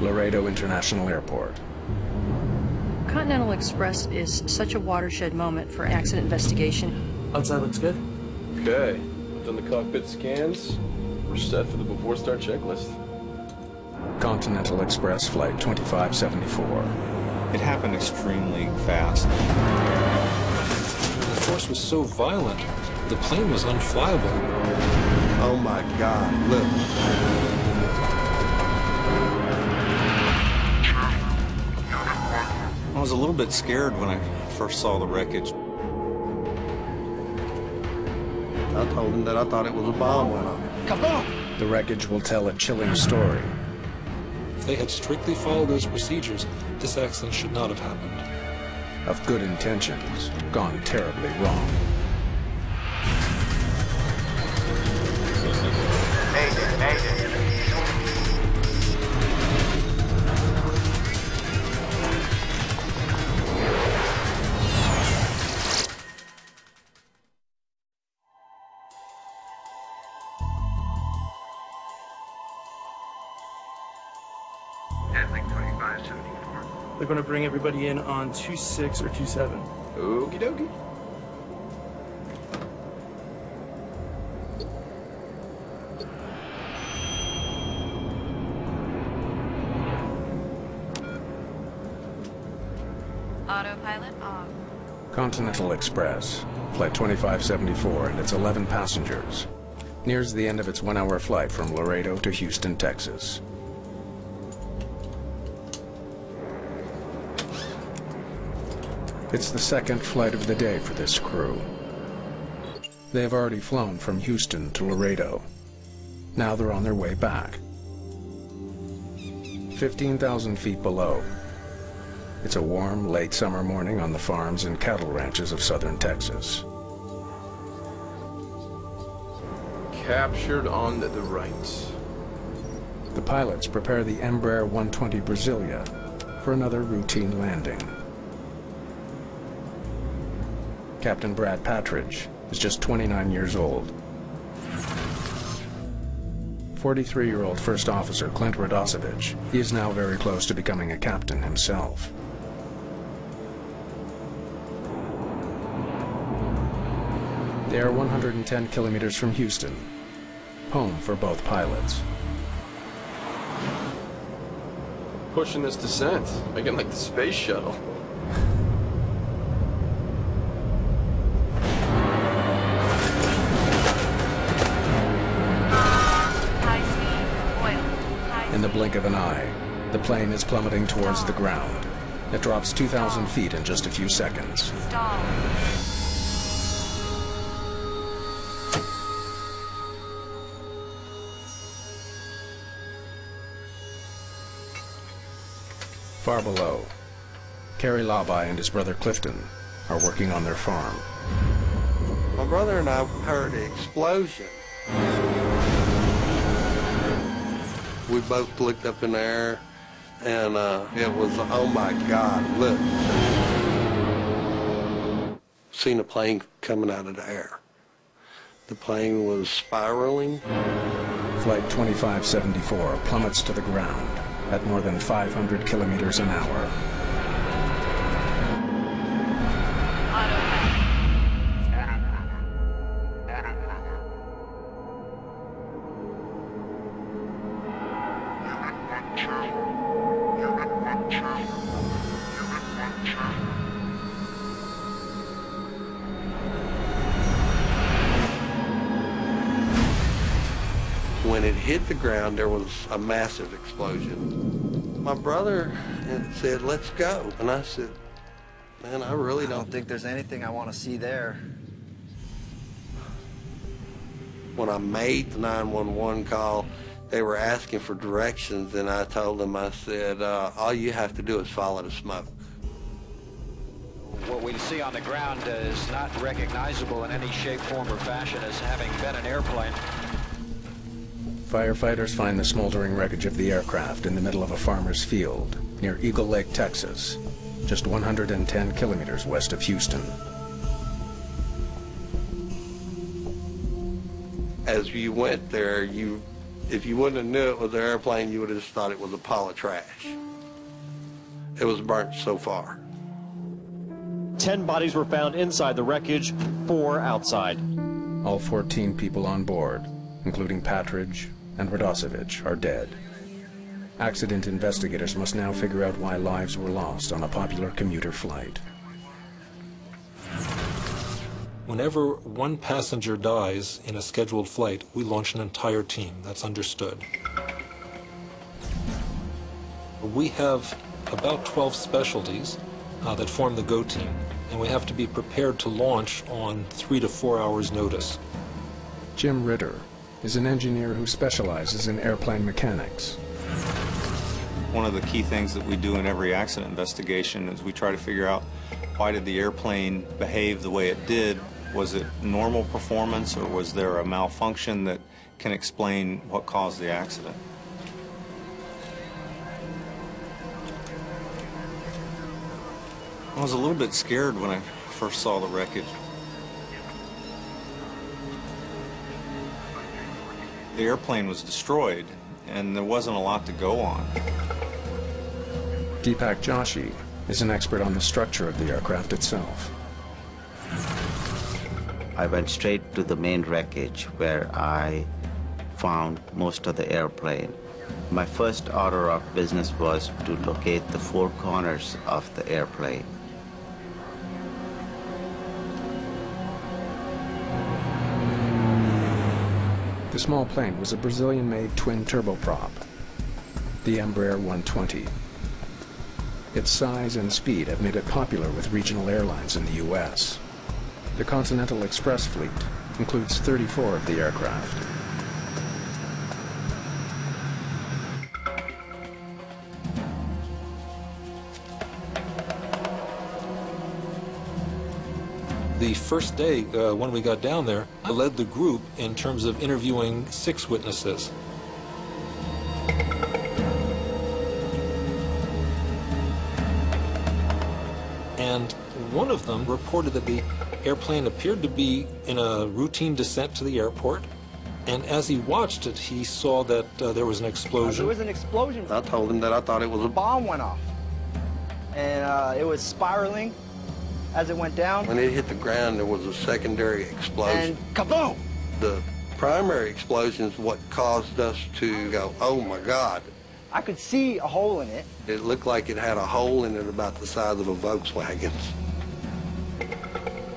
Laredo International Airport. Continental Express is such a watershed moment for accident investigation. Outside looks good. Okay, done the cockpit scans. We're set for the before start checklist. Continental Express Flight 2574. It happened extremely fast. The force was so violent, the plane was unflyable. Oh my God, look. I was a little bit scared when I first saw the wreckage. I told him that I thought it was a bomb went off. Kaboom! The wreckage will tell a chilling story. If they had strictly followed those procedures, this accident should not have happened. Of good intentions, gone terribly wrong. Mayday. Handling 2574. They're going to bring everybody in on 26 or 27. Okie dokie. Autopilot off. Continental Express, Flight 2574, and its 11 passengers, nears the end of its 1-hour flight from Laredo to Houston, Texas. It's the second flight of the day for this crew. They have already flown from Houston to Laredo. Now they're on their way back. 15,000 feet below. It's a warm, late summer morning on the farms and cattle ranches of southern Texas. Captured on the right. The pilots prepare the Embraer 120 Brasilia for another routine landing. Captain Brad Patridge is just 29 years old. 43-year-old First Officer Clint Radosevich, he is now very close to becoming a captain himself. They are 110 kilometers from Houston, home for both pilots. Pushing this descent, making like the space shuttle. In the blink of an eye, the plane is plummeting towards the ground. It drops 2,000 feet in just a few seconds. Far below, Kerry Labai and his brother Clifton are working on their farm. My brother and I heard the explosion. We both looked up in the air, and it was, oh my God, look. Seen a plane coming out of the air. The plane was spiraling. Flight 2574 plummets to the ground at more than 500 kilometers an hour. When it hit the ground, there was a massive explosion. My brother said, "Let's go." And I said, "Man, I really don't think there's anything I want to see there." When I made the 911 call, they were asking for directions, and I told them, I said, all you have to do is follow the smoke. What we see on the ground is not recognizable in any shape, form, or fashion as having been an airplane. Firefighters find the smoldering wreckage of the aircraft in the middle of a farmer's field near Eagle Lake, Texas, just 110 kilometers west of Houston. As you went there, you If you wouldn't have knew it was an airplane, you would have just thought it was a pile of trash. It was burnt so far. 10 bodies were found inside the wreckage, 4 outside. All 14 people on board, including Patridge and Radosevich, are dead. Accident investigators must now figure out why lives were lost on a popular commuter flight. Whenever one passenger dies in a scheduled flight, we launch an entire team. That's understood. We have about 12 specialties that form the GO team, and we have to be prepared to launch on 3 to 4 hours notice. Jim Ritter is an engineer who specializes in airplane mechanics. One of the key things that we do in every accident investigation is we try to figure out why did the airplane behave the way it did. Was it normal performance, or was there a malfunction that can explain what caused the accident? I was a little bit scared when I first saw the wreckage. The airplane was destroyed, and there wasn't a lot to go on. Deepak Joshi is an expert on the structure of the aircraft itself. I went straight to the main wreckage where I found most of the airplane. My first order of business was to locate the 4 corners of the airplane. The small plane was a Brazilian-made twin turboprop, the Embraer 120. Its size and speed have made it popular with regional airlines in the U.S. The Continental Express fleet includes 34 of the aircraft. The first day when we got down there, I led the group in terms of interviewing 6 witnesses. And one of them reported that the airplane appeared to be in a routine descent to the airport, and as he watched it, he saw that there was an explosion. There was an explosion. I told him that I thought it was a Bomb went off, and it was spiraling as it went down. When it hit the ground, there was a secondary explosion. And kaboom! The primary explosion is what caused us to go, oh my God. I could see a hole in it. It looked like it had a hole in it about the size of a Volkswagen.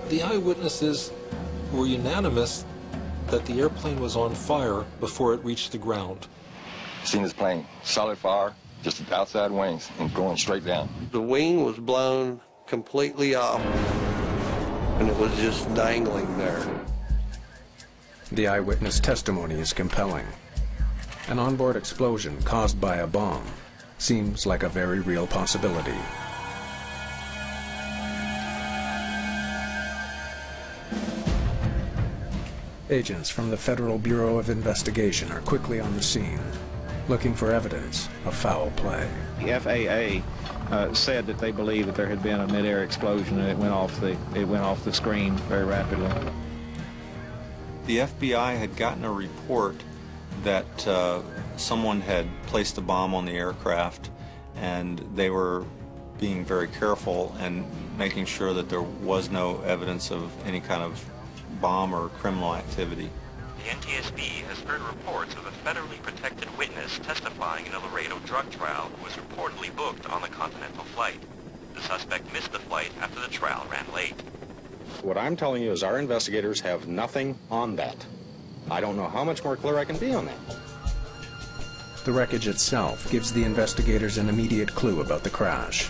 The eyewitnesses were unanimous that the airplane was on fire before it reached the ground. Seen this plane, solid fire, just the outside wings and going straight down. The wing was blown completely off, and it was just dangling there. The eyewitness testimony is compelling. An onboard explosion caused by a bomb seems like a very real possibility. Agents from the Federal Bureau of Investigation are quickly on the scene, looking for evidence of foul play. The FAA said that they believed that there had been a mid-air explosion and it went off the screen very rapidly. The FBI had gotten a report that someone had placed a bomb on the aircraft, and they were being very careful and making sure that there was no evidence of any kind of bomb or criminal activity. The NTSB has heard reports of a federally protected witness testifying in a Laredo drug trial who was reportedly booked on the Continental flight. The suspect missed the flight after the trial ran late. What I'm telling you is our investigators have nothing on that. I don't know how much more clear I can be on that. The wreckage itself gives the investigators an immediate clue about the crash.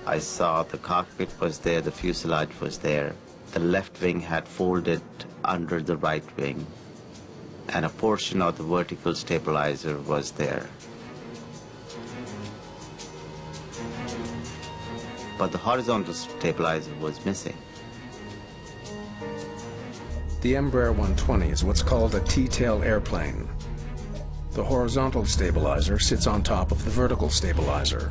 I saw the cockpit was there, the fuselage was there. The left wing had folded under the right wing, and a portion of the vertical stabilizer was there. But the horizontal stabilizer was missing. The Embraer 120 is what's called a T-tail airplane. The horizontal stabilizer sits on top of the vertical stabilizer.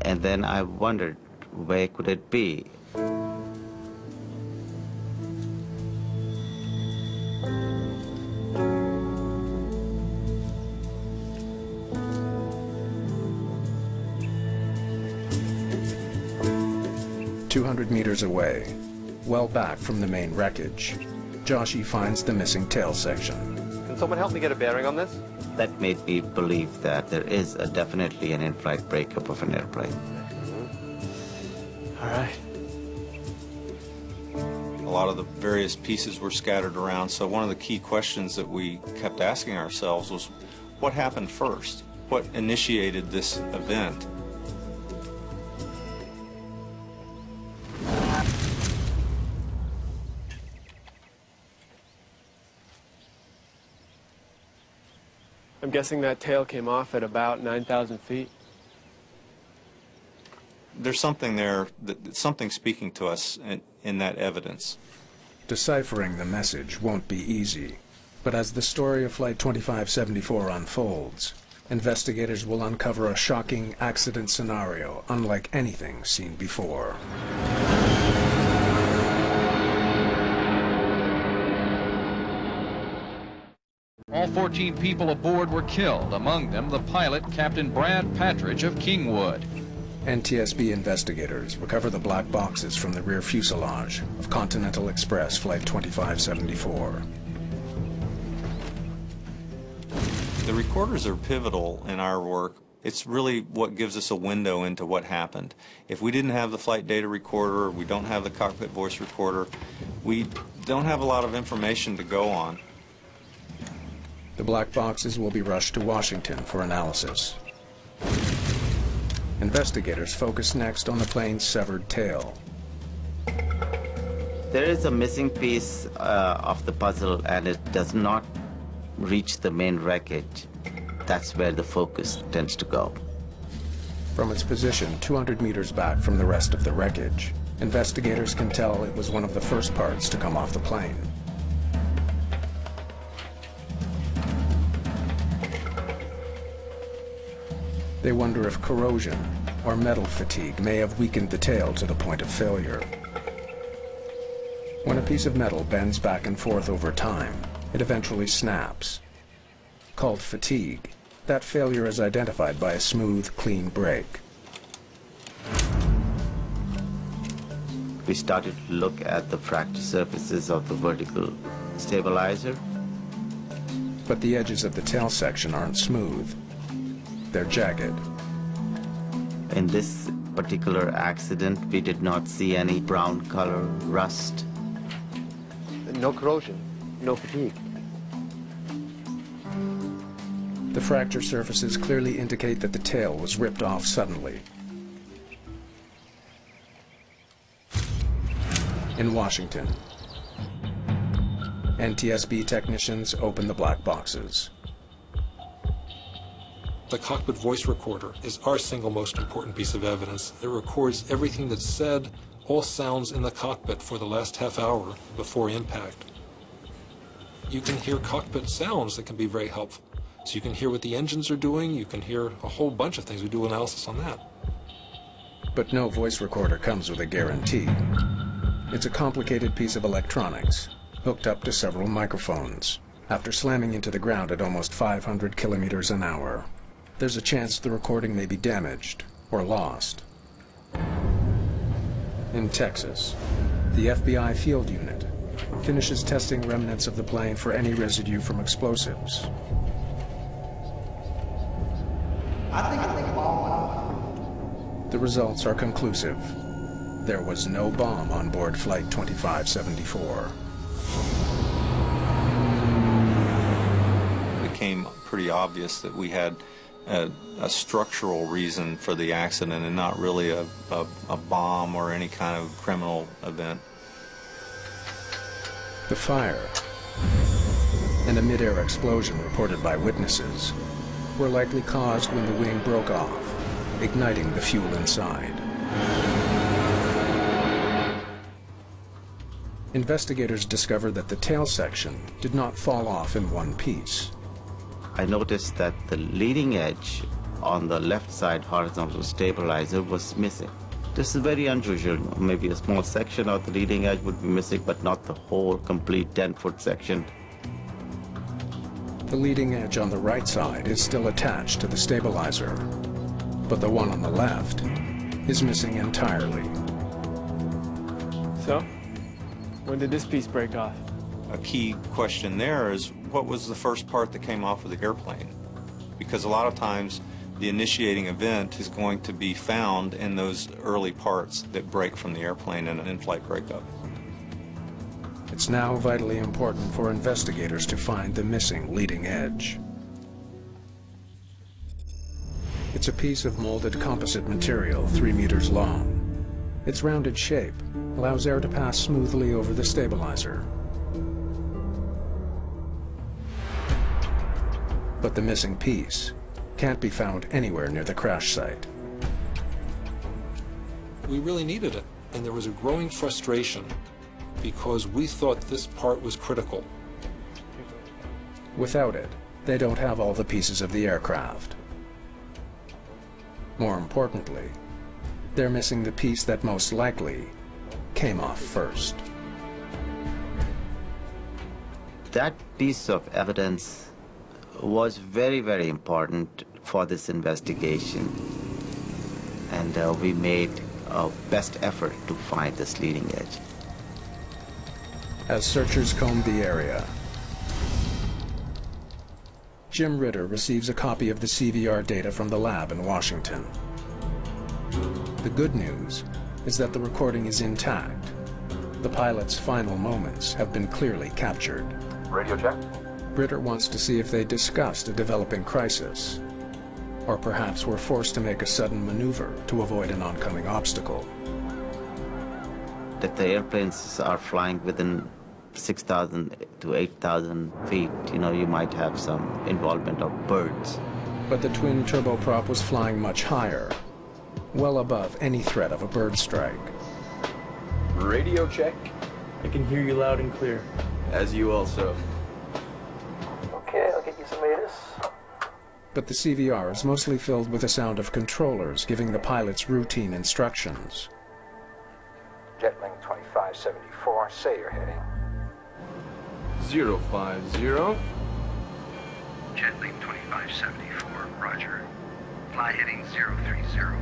And then I wondered, where could it be? 200 meters away, well back from the main wreckage, Joshi finds the missing tail section. Can someone help me get a bearing on this? That made me believe that there is definitely an in-flight breakup of an airplane. All right. A lot of the various pieces were scattered around, so one of the key questions that we kept asking ourselves was, what happened first? What initiated this event? I'm guessing that tail came off at about 9,000 feet. There's something there, something speaking to us in that evidence. Deciphering the message won't be easy, but as the story of Flight 2574 unfolds, investigators will uncover a shocking accident scenario unlike anything seen before. All 14 people aboard were killed, among them the pilot, Captain Brad Patridge of Kingwood. NTSB investigators recover the black boxes from the rear fuselage of Continental Express Flight 2574. The recorders are pivotal in our work. It's really what gives us a window into what happened. If we didn't have the flight data recorder, we don't have the cockpit voice recorder, we don't have a lot of information to go on. The black boxes will be rushed to Washington for analysis. Investigators focus next on the plane's severed tail. There is a missing piece of the puzzle, and it does not reach the main wreckage. That's where the focus tends to go. From its position 200 meters back from the rest of the wreckage, investigators can tell it was one of the first parts to come off the plane. They wonder if corrosion or metal fatigue may have weakened the tail to the point of failure. When a piece of metal bends back and forth over time, it eventually snaps. Called fatigue, that failure is identified by a smooth, clean break. We started to look at the fracture surfaces of the vertical stabilizer. But the edges of the tail section aren't smooth. They're jagged. In this particular accident, we did not see any brown color rust. No corrosion, no fatigue. The fracture surfaces clearly indicate that the tail was ripped off suddenly. In Washington, NTSB technicians open the black boxes. The cockpit voice recorder is our single most important piece of evidence. It records everything that's said, all sounds in the cockpit for the last half hour before impact. You can hear cockpit sounds that can be very helpful. So you can hear what the engines are doing, you can hear a whole bunch of things. We do analysis on that. But no voice recorder comes with a guarantee. It's a complicated piece of electronics, hooked up to several microphones. After slamming into the ground at almost 500 kilometers an hour, there's a chance the recording may be damaged or lost. In Texas, the FBI field unit finishes testing remnants of the plane for any residue from explosives. The results are conclusive. There was no bomb on board Flight 2574. It became pretty obvious that we had a structural reason for the accident and not really a bomb or any kind of criminal event. The fire and a mid-air explosion reported by witnesses were likely caused when the wing broke off, igniting the fuel inside. Investigators discovered that the tail section did not fall off in one piece. I noticed that the leading edge on the left side horizontal stabilizer was missing. This is very unusual. Maybe a small section of the leading edge would be missing, but not the whole complete 10-foot section. The leading edge on the right side is still attached to the stabilizer, but the one on the left is missing entirely. So, when did this piece break off? A key question there is, what was the first part that came off of the airplane? Because a lot of times the initiating event is going to be found in those early parts that break from the airplane in an in-flight breakup. It's now vitally important for investigators to find the missing leading edge. It's a piece of molded composite material 3 meters long. Its rounded shape allows air to pass smoothly over the stabilizer. But the missing piece can't be found anywhere near the crash site. We really needed it, and there was a growing frustration because we thought this part was critical. Without it, they don't have all the pieces of the aircraft. More importantly, they're missing the piece that most likely came off first. That piece of evidence was very, very important for this investigation, and we made our best effort to find this leading edge. As searchers combed the area, Jim Ritter receives a copy of the CVR data from the lab in Washington. The good news is that the recording is intact. The pilot's final moments have been clearly captured. Radio check. Ritter wants to see if they discussed a developing crisis, or perhaps were forced to make a sudden maneuver to avoid an oncoming obstacle. If the airplanes are flying within 6,000 to 8,000 feet, you might have some involvement of birds. But the twin turboprop was flying much higher, well above any threat of a bird strike. Radio check. I can hear you loud and clear. As you also. Okay, I'll get you some ATIS. But the CVR is mostly filled with the sound of controllers giving the pilots routine instructions. Jetling 2574, say your heading. 050. Jetling 2574, roger. Fly heading 030.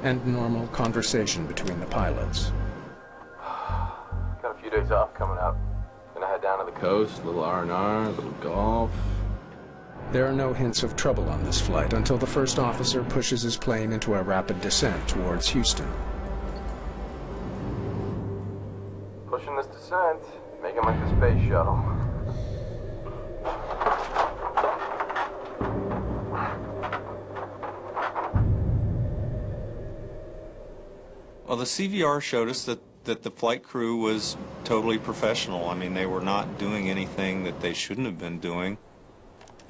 And normal conversation between the pilots. Got a few days off coming up. Gonna head down to the coast, a little R&R, a little golf. There are no hints of trouble on this flight until the first officer pushes his plane into a rapid descent towards Houston. Pushing this descent, make him like the space shuttle. Well, the CVR showed us that the flight crew was totally professional. I mean, they were not doing anything that they shouldn't have been doing.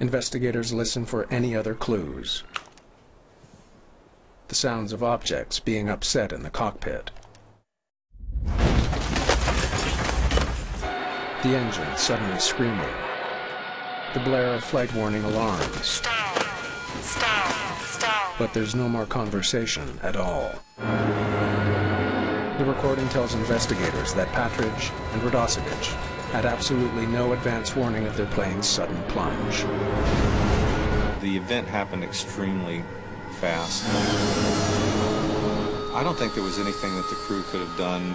Investigators listen for any other clues. The sounds of objects being upset in the cockpit. The engine suddenly screaming. The blare of flight warning alarms. Stall. Stall. Stall. But there's no more conversation at all. The recording tells investigators that Patridge and Radosevich had absolutely no advance warning of their plane's sudden plunge. The event happened extremely fast. I don't think there was anything that the crew could have done.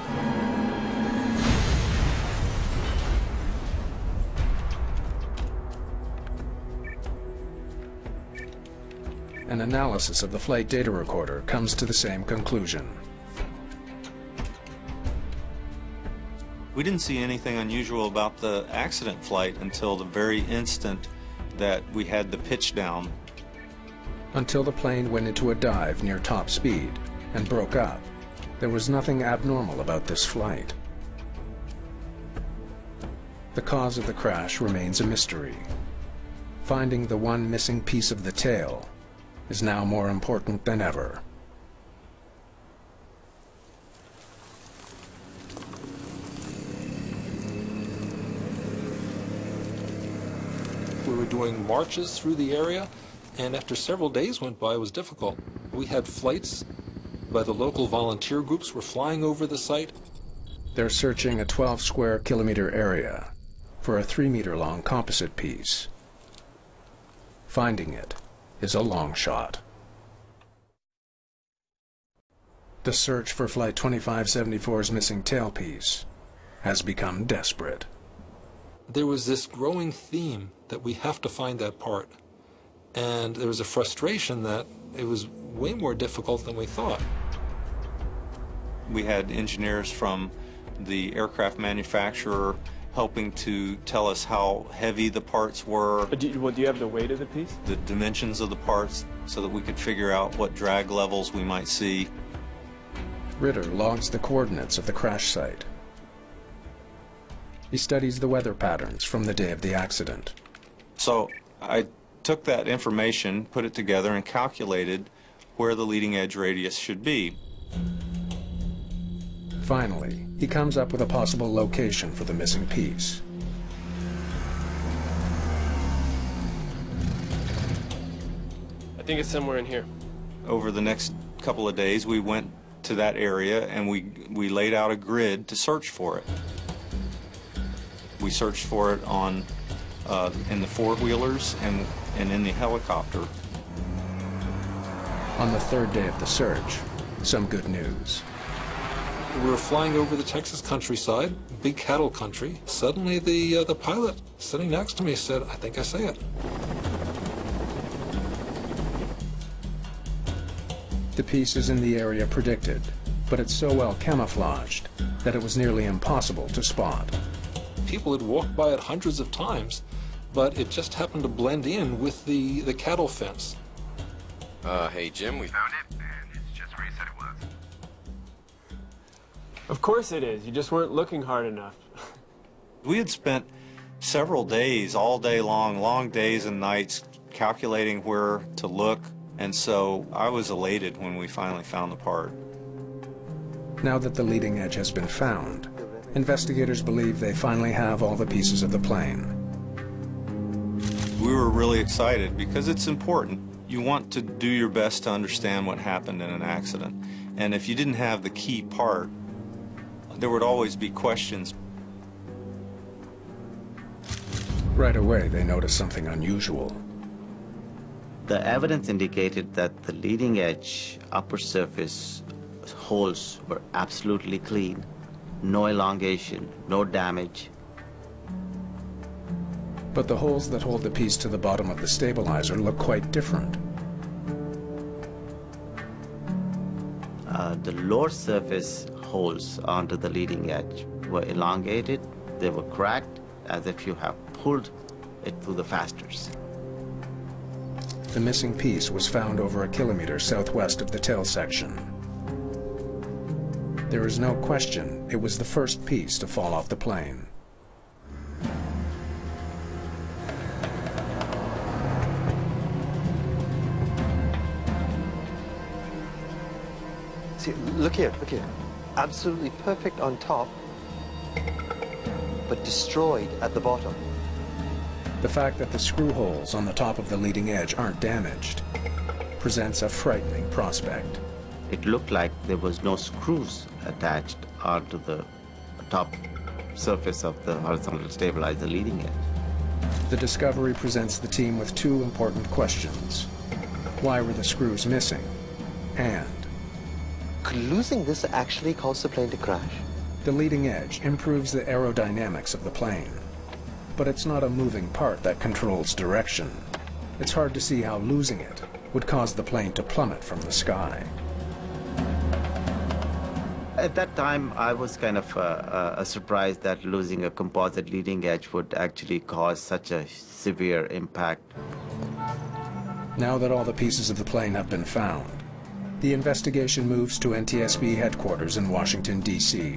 An analysis of the flight data recorder comes to the same conclusion. We didn't see anything unusual about the accident flight until the very instant that we had the pitch down. Until the plane went into a dive near top speed and broke up, there was nothing abnormal about this flight. The cause of the crash remains a mystery. Finding the one missing piece of the tail is now more important than ever. We were doing marches through the area, and after several days went by, it was difficult. We had flights by the local volunteer groups were flying over the site. They're searching a 12 square kilometer area for a 3-meter-long composite piece. Finding it is a long shot. The search for Flight 2574's missing tailpiece has become desperate. There was this growing theme that we have to find that part. And there was a frustration that it was way more difficult than we thought. We had engineers from the aircraft manufacturer helping to tell us how heavy the parts were. Do you have the weight of the piece? The dimensions of the parts, so that we could figure out what drag levels we might see. Ritter logs the coordinates of the crash site. He studies the weather patterns from the day of the accident. So I took that information, put it together, and calculated where the leading edge radius should be. Finally, he comes up with a possible location for the missing piece. I think it's somewhere in here. Over the next couple of days, we went to that area and we laid out a grid to search for it. We searched for it on in the four-wheelers and in the helicopter. On the third day of the search, some good news. We were flying over the Texas countryside, big cattle country. Suddenly the pilot sitting next to me said, "I think I say it." The piece is in the area predicted, but it's so well camouflaged that it was nearly impossible to spot. People had walked by it hundreds of times, but it just happened to blend in with the cattle fence. Hey Jim, we found it, and it's just where you said it was. Of course it is. You just weren't looking hard enough. We had spent several days, all day long, long days and nights, calculating where to look, and so I was elated when we finally found the part. Now that the leading edge has been found, investigators believe they finally have all the pieces of the plane. We were really excited because it's important. You want to do your best to understand what happened in an accident. And if you didn't have the key part, there would always be questions. Right away, they noticed something unusual. The evidence indicated that the leading edge upper surface holes were absolutely clean. No elongation, no damage. But the holes that hold the piece to the bottom of the stabilizer look quite different. The lower surface holes onto the leading edge were elongated. They were cracked as if you have pulled it through the fasteners. The missing piece was found over a kilometer southwest of the tail section. There is no question it was the first piece to fall off the plane. See, look here, look here. Absolutely perfect on top, but destroyed at the bottom. The fact that the screw holes on the top of the leading edge aren't damaged presents a frightening prospect. It looked like there was no screws attached onto the top surface of the horizontal stabilizer leading edge. The discovery presents the team with two important questions. Why were the screws missing? And could losing this actually cause the plane to crash? The leading edge improves the aerodynamics of the plane, but it's not a moving part that controls direction. It's hard to see how losing it would cause the plane to plummet from the sky. At that time, I was kind of surprised that losing a composite leading edge would actually cause such a severe impact. Now that all the pieces of the plane have been found, the investigation moves to NTSB headquarters in Washington, D.C.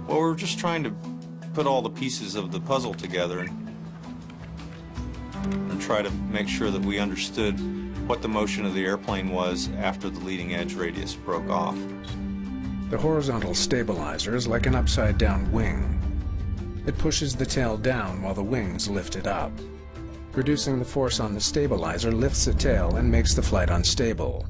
Well, we were just trying to put all the pieces of the puzzle together and try to make sure that we understood what the motion of the airplane was after the leading edge radius broke off. The horizontal stabilizer is like an upside-down wing. It pushes the tail down while the wings lift it up. Reducing the force on the stabilizer lifts the tail and makes the flight unstable.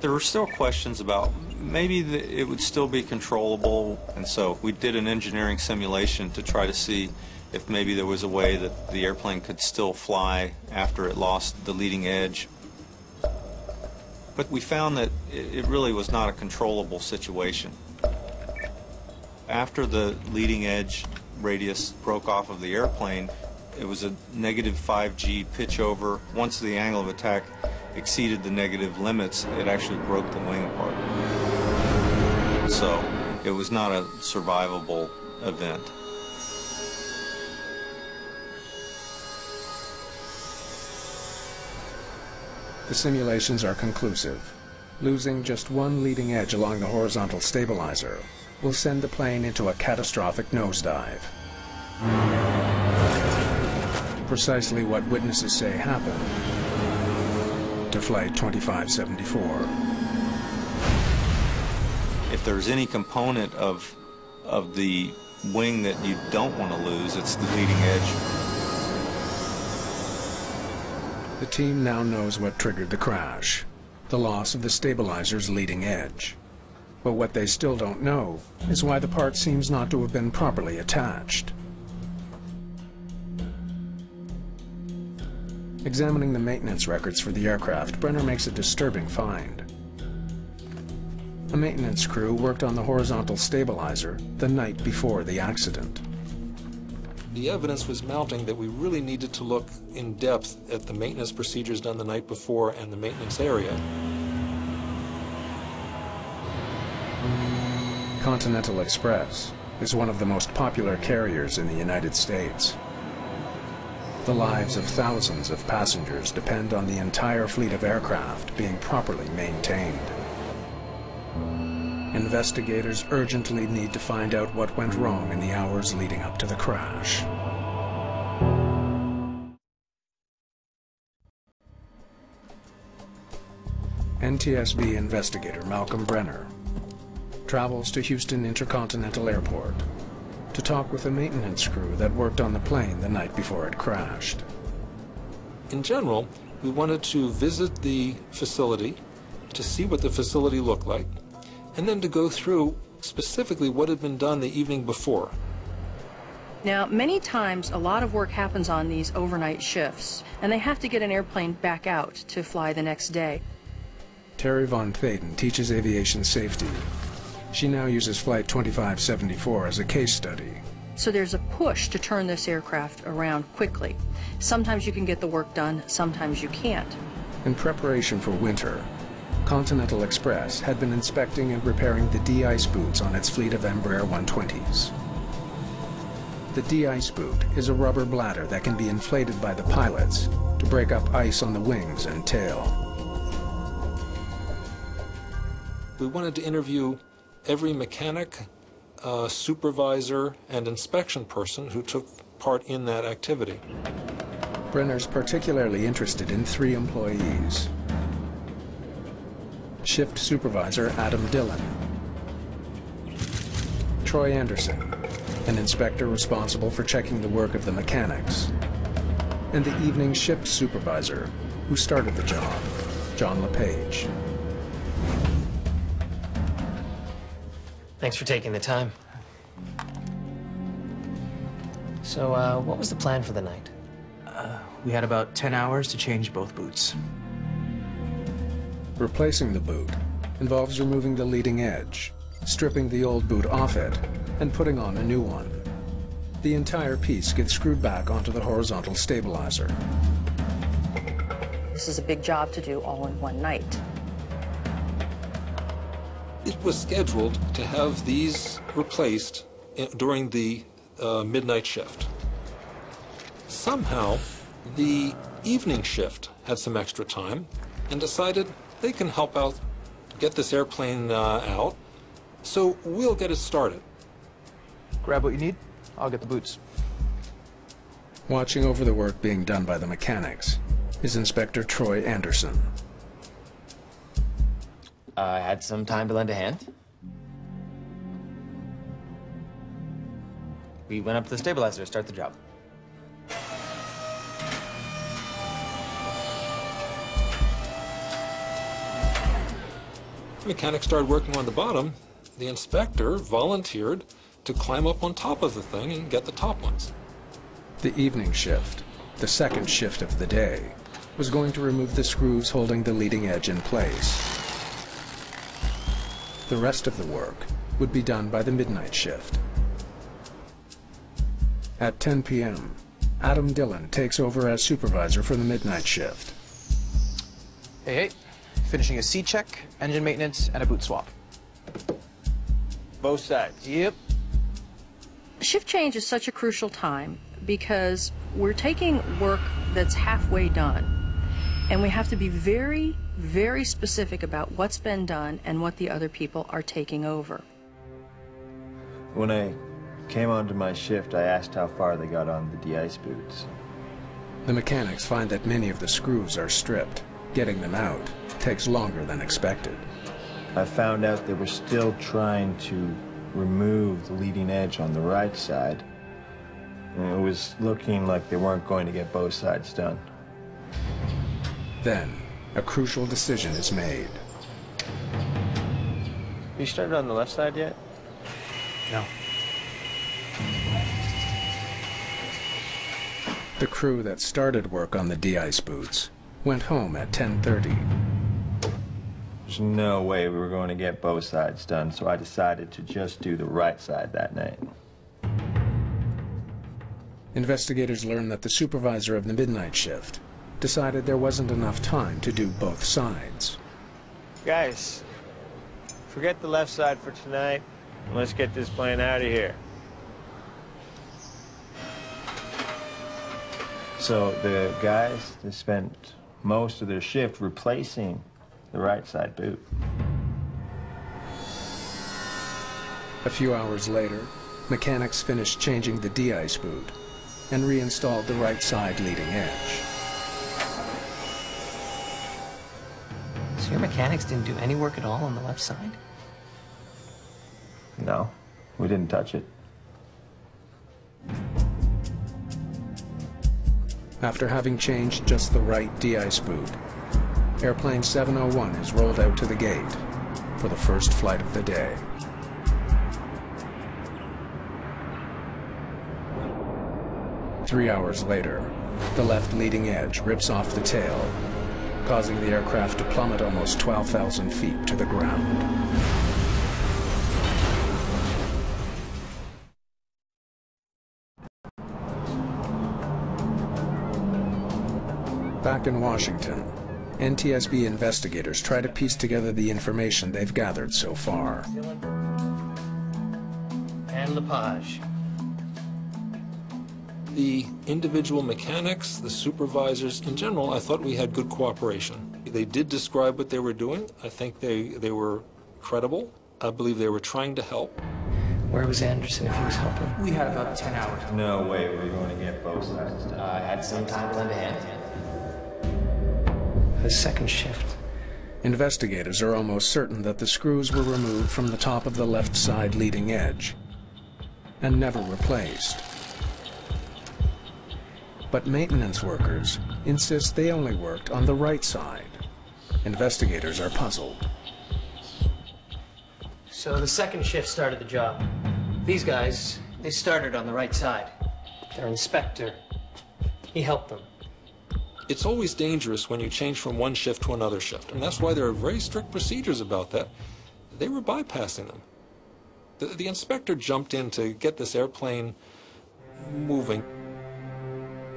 There were still questions about maybe it would still be controllable, and so we did an engineering simulation to try to see if maybe there was a way that the airplane could still fly after it lost the leading edge. But we found that it really was not a controllable situation. After the leading edge radius broke off of the airplane, it was a negative 5G pitch over. Once the angle of attack exceeded the negative limits, it actually broke the wing apart. So it was not a survivable event. The simulations are conclusive. Losing just one leading edge along the horizontal stabilizer will send the plane into a catastrophic nosedive. Precisely what witnesses say happened to Flight 2574. If there's any component of the wing that you don't want to lose, it's the leading edge. The team now knows what triggered the crash, the loss of the stabilizer's leading edge. But what they still don't know is why the part seems not to have been properly attached. Examining the maintenance records for the aircraft, Brenner makes a disturbing find. A maintenance crew worked on the horizontal stabilizer the night before the accident. The evidence was mounting that we really needed to look in depth at the maintenance procedures done the night before and the maintenance area. Continental Express is one of the most popular carriers in the United States. The lives of thousands of passengers depend on the entire fleet of aircraft being properly maintained. Investigators urgently need to find out what went wrong in the hours leading up to the crash. NTSB investigator Malcolm Brenner travels to Houston Intercontinental Airport to talk with a maintenance crew that worked on the plane the night before it crashed. In general, we wanted to visit the facility to see what the facility looked like, and then to go through specifically what had been done the evening before. Now, many times a lot of work happens on these overnight shifts, and they have to get an airplane back out to fly the next day. Terry Von Thaden teaches aviation safety. She now uses Flight 2574 as a case study. So there's a push to turn this aircraft around quickly. Sometimes you can get the work done, sometimes you can't. In preparation for winter, Continental Express had been inspecting and repairing the de-ice boots on its fleet of Embraer 120s. The de-ice boot is a rubber bladder that can be inflated by the pilots to break up ice on the wings and tail. We wanted to interview every mechanic, supervisor, and inspection person who took part in that activity. Brenner's particularly interested in 3 employees. Shift Supervisor Adam Dillon, Troy Anderson, an inspector responsible for checking the work of the mechanics, and the evening shift supervisor who started the job, John LePage. Thanks for taking the time. So, what was the plan for the night? We had about 10 hours to change both boots. Replacing the boot involves removing the leading edge, stripping the old boot off it, and putting on a new one. The entire piece gets screwed back onto the horizontal stabilizer. This is a big job to do all in one night. It was scheduled to have these replaced during the midnight shift. Somehow, the evening shift had some extra time and decided they can help out, get this airplane out, so we'll get it started. Grab what you need, I'll get the boots. Watching over the work being done by the mechanics is Inspector Troy Anderson. I had some time to lend a hand. We went up to the stabilizer to start the job. The mechanic started working on the bottom. The inspector volunteered to climb up on top of the thing and get the top ones. The evening shift, the second shift of the day, was going to remove the screws holding the leading edge in place. The rest of the work would be done by the midnight shift. At 10 p.m., Adam Dillon takes over as supervisor for the midnight shift. Hey, finishing a C-check, engine maintenance, and a boot swap. Both sides? Yep. Shift change is such a crucial time because we're taking work that's halfway done, and we have to be very, very specific about what's been done and what the other people are taking over. When I came onto my shift, I asked how far they got on the de-ice boots. The mechanics find that many of the screws are stripped. Getting them out takes longer than expected. I found out they were still trying to remove the leading edge on the right side, and it was looking like they weren't going to get both sides done. Then, a crucial decision is made. You started on the left side yet? No. The crew that started work on the de-ice boots went home at 10:30. There's no way we were going to get both sides done, so I decided to just do the right side that night. Investigators learned that the supervisor of the midnight shift decided there wasn't enough time to do both sides. Guys, forget the left side for tonight, and let's get this plane out of here. So the guys, they spent most of their shift replacing the right side boot. A few hours later, mechanics finished changing the de-ice boot and reinstalled the right side leading edge. So your mechanics didn't do any work at all on the left side? No, we didn't touch it. After having changed just the right de-ice boot, Airplane 701 is rolled out to the gate for the first flight of the day. Three hours later, the left leading edge rips off the tail, causing the aircraft to plummet almost 12,000 feet to the ground. Back in Washington, NTSB investigators try to piece together the information they've gathered so far. And Lepage. The individual mechanics, the supervisors, in general, I thought we had good cooperation. They did describe what they were doing. I think they were credible. I believe they were trying to help. Where was Anderson if he was helping? We had about 10 hours. No way we were going to get both sides done. I had some time to lend a hand. The second shift. Investigators are almost certain that the screws were removed from the top of the left side leading edge and never replaced. But maintenance workers insist they only worked on the right side. Investigators are puzzled. So the second shift started the job. These guys, they started on the right side. Their inspector, he helped them. It's always dangerous when you change from one shift to another shift, and that's why there are very strict procedures about that. They were bypassing them. The inspector jumped in to get this airplane moving.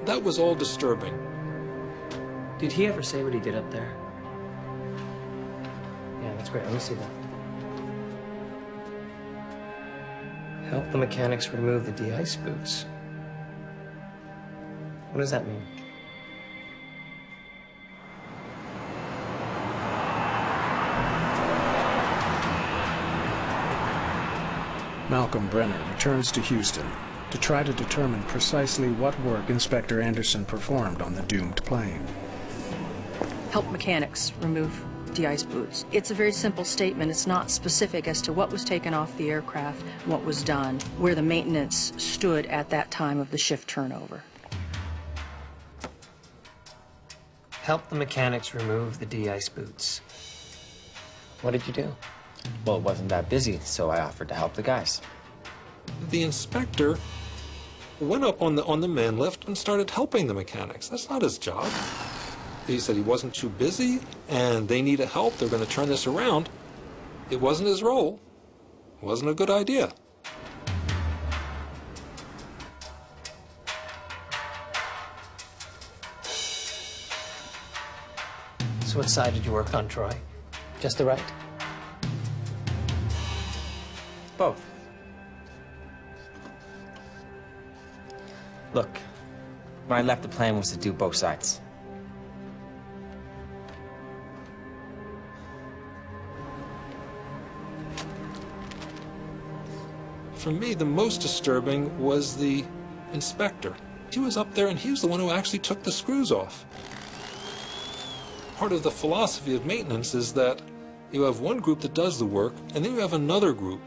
That was all disturbing. Did he ever say what he did up there? Yeah, that's great. Let me see that. Help the mechanics remove the de-ice boots. What does that mean? Malcolm Brenner returns to Houston to try to determine precisely what work Inspector Anderson performed on the doomed plane. Help mechanics remove de-ice boots. It's a very simple statement. It's not specific as to what was taken off the aircraft, what was done, where the maintenance stood at that time of the shift turnover. Help the mechanics remove the de-ice boots. What did you do? Well, it wasn't that busy, so I offered to help the guys. The inspector went up on the man lift and started helping the mechanics. That's not his job. He said he wasn't too busy and they needed help. They're going to turn this around. It wasn't his role. It wasn't a good idea. So what side did you work on, Troy? Just the right? Both. Look, when I left, the plan was to do both sides. For me, the most disturbing was the inspector. He was up there and he was the one who actually took the screws off. Part of the philosophy of maintenance is that you have one group that does the work, and then you have another group,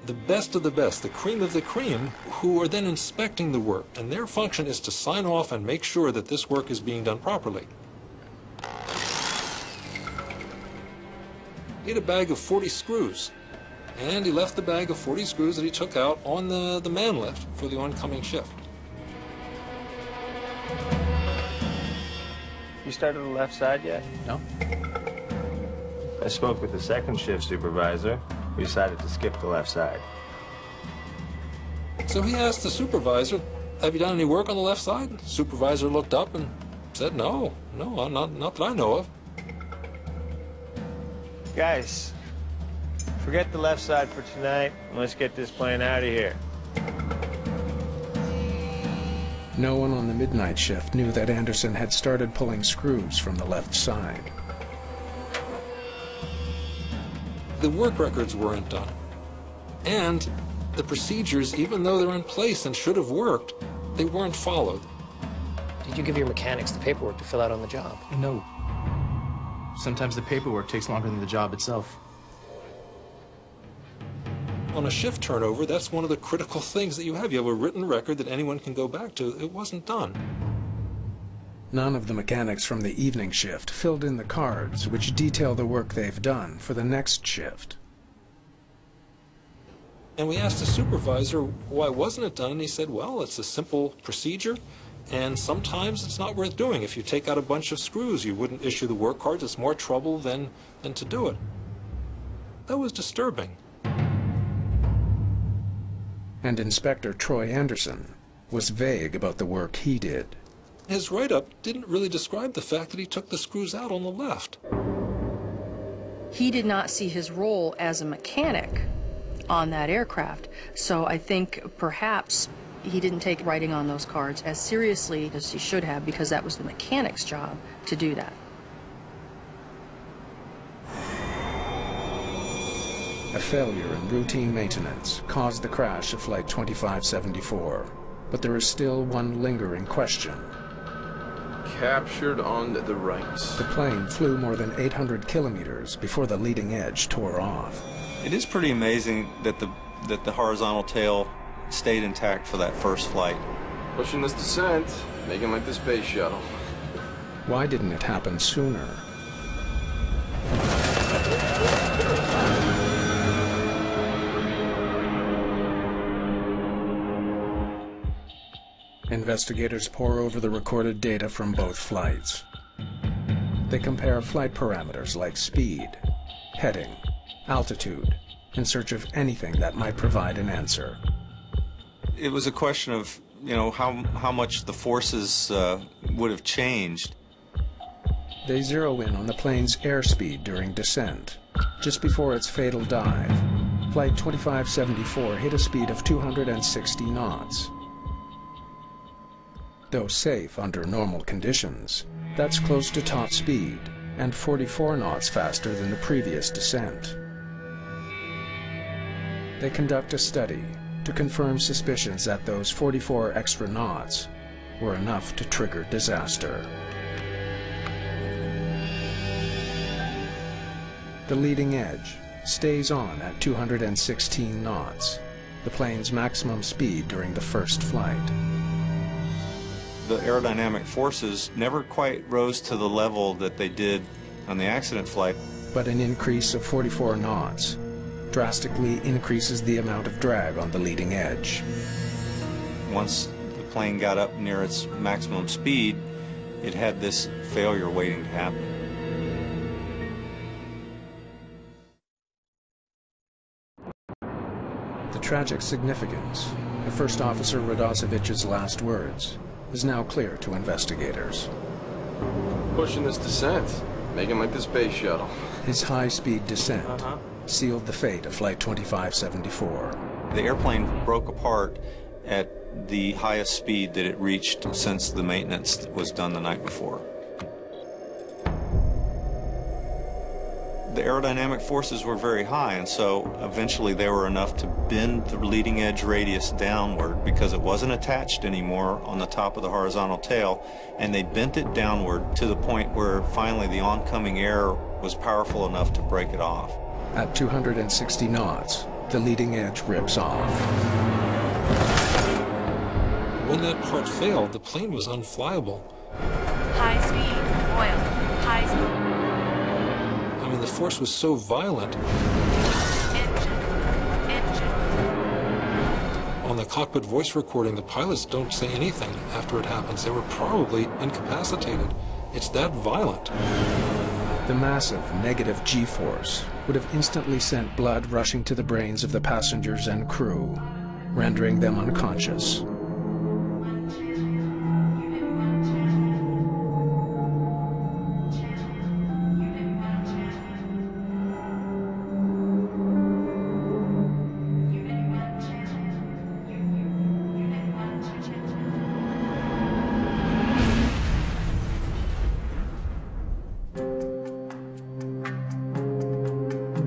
the best of the best, the cream of the cream, who are then inspecting the work, and their function is to sign off and make sure that this work is being done properly. He had a bag of 40 screws, and he left the bag of 40 screws that he took out on the man lift for the oncoming shift. You started the left side yet? No. I spoke with the second shift supervisor. We decided to skip the left side. So he asked the supervisor, have you done any work on the left side? The supervisor looked up and said, no, not that I know of. Guys, forget the left side for tonight, and let's get this plane out of here. No one on the midnight shift knew that Anderson had started pulling screws from the left side. The work records weren't done. And the procedures, even though they're in place and should have worked, they weren't followed. Did you give your mechanics the paperwork to fill out on the job? No. Sometimes the paperwork takes longer than the job itself. On a shift turnover, that's one of the critical things that you have. You have a written record that anyone can go back to. It wasn't done. None of the mechanics from the evening shift filled in the cards which detail the work they've done for the next shift. And we asked the supervisor, why wasn't it done? And he said, well, it's a simple procedure, and sometimes it's not worth doing. If you take out a bunch of screws, you wouldn't issue the work cards. It's more trouble than to do it. That was disturbing. And Inspector Troy Anderson was vague about the work he did. His write-up didn't really describe the fact that he took the screws out on the left. He did not see his role as a mechanic on that aircraft, so I think perhaps he didn't take writing on those cards as seriously as he should have, because that was the mechanic's job to do that. A failure in routine maintenance caused the crash of Flight 2574, but there is still one lingering question. Captured on the right. The plane flew more than 800 kilometers before the leading edge tore off. It is pretty amazing that the horizontal tail stayed intact for that first flight. Pushing this descent, making like the space shuttle. Why didn't it happen sooner? Investigators pore over the recorded data from both flights. They compare flight parameters like speed, heading, altitude, in search of anything that might provide an answer. It was a question of, how much the forces would have changed. They zero in on the plane's airspeed during descent. Just before its fatal dive, Flight 2574 hit a speed of 260 knots. Though safe under normal conditions, that's close to top speed and 44 knots faster than the previous descent. They conduct a study to confirm suspicions that those 44 extra knots were enough to trigger disaster. The leading edge stays on at 216 knots, the plane's maximum speed during the first flight. The aerodynamic forces never quite rose to the level that they did on the accident flight. But an increase of 44 knots drastically increases the amount of drag on the leading edge. once the plane got up near its maximum speed, it had this failure waiting to happen. The tragic significance of First Officer Radosevich's last words is now clear to investigators. Pushing this descent, making like the space shuttle. His high-speed descent sealed the fate of Flight 2574. The airplane broke apart at the highest speed that it reached since the maintenance was done the night before. The aerodynamic forces were very high, and so eventually they were enough to bend the leading edge radius downward because it wasn't attached anymore on the top of the horizontal tail, and they bent it downward to the point where finally the oncoming air was powerful enough to break it off. At 260 knots, the leading edge rips off. When that part failed, the plane was unflyable. High speed, oil, high speed. I mean, the force was so violent. Engine. On the cockpit voice recording, the pilots don't say anything after it happens. They were probably incapacitated. It's that violent. The massive negative G-force would have instantly sent blood rushing to the brains of the passengers and crew, rendering them unconscious.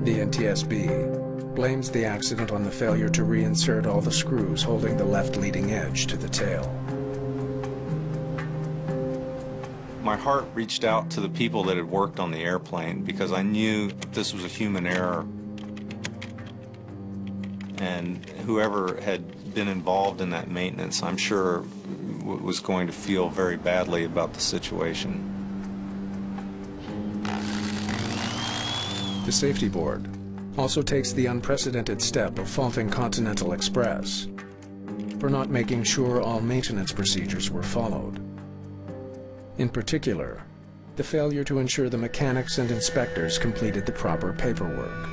The NTSB blames the accident on the failure to reinsert all the screws holding the left leading edge to the tail. My heart reached out to the people that had worked on the airplane because I knew this was a human error. And whoever had been involved in that maintenance, I'm sure, was going to feel very badly about the situation. The Safety Board also takes the unprecedented step of faulting Continental Express for not making sure all maintenance procedures were followed. In particular, the failure to ensure the mechanics and inspectors completed the proper paperwork.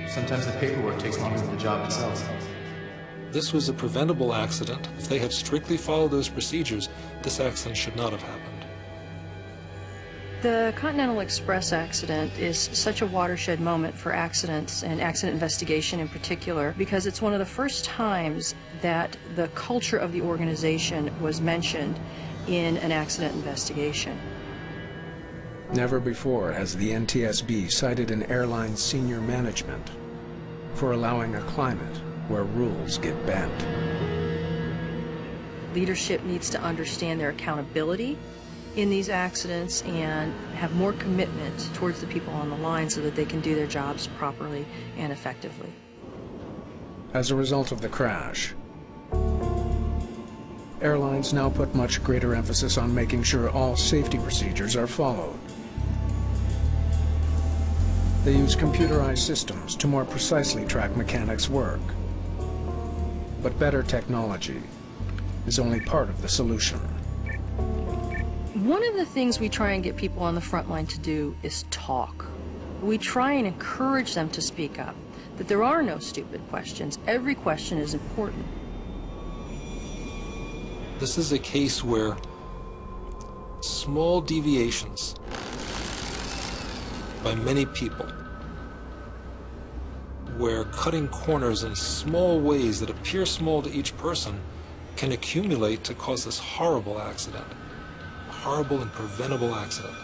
Sometimes the paperwork takes longer than the job itself. This was a preventable accident. If they had strictly followed those procedures, this accident should not have happened. The Continental Express accident is such a watershed moment for accidents and accident investigation in particular because it's one of the first times that the culture of the organization was mentioned in an accident investigation. Never before has the NTSB cited an airline's senior management for allowing a climate where rules get bent. Leadership needs to understand their accountability in these accidents and have more commitment towards the people on the line so that they can do their jobs properly and effectively. As a result of the crash, airlines now put much greater emphasis on making sure all safety procedures are followed. They use computerized systems to more precisely track mechanics' work. But better technology is only part of the solution. One of the things we try and get people on the front line to do is talk. We try and encourage them to speak up, that there are no stupid questions. Every question is important. This is a case where small deviations by many people, where cutting corners in small ways that appear small to each person can accumulate to cause this horrible accident, a horrible and preventable accident.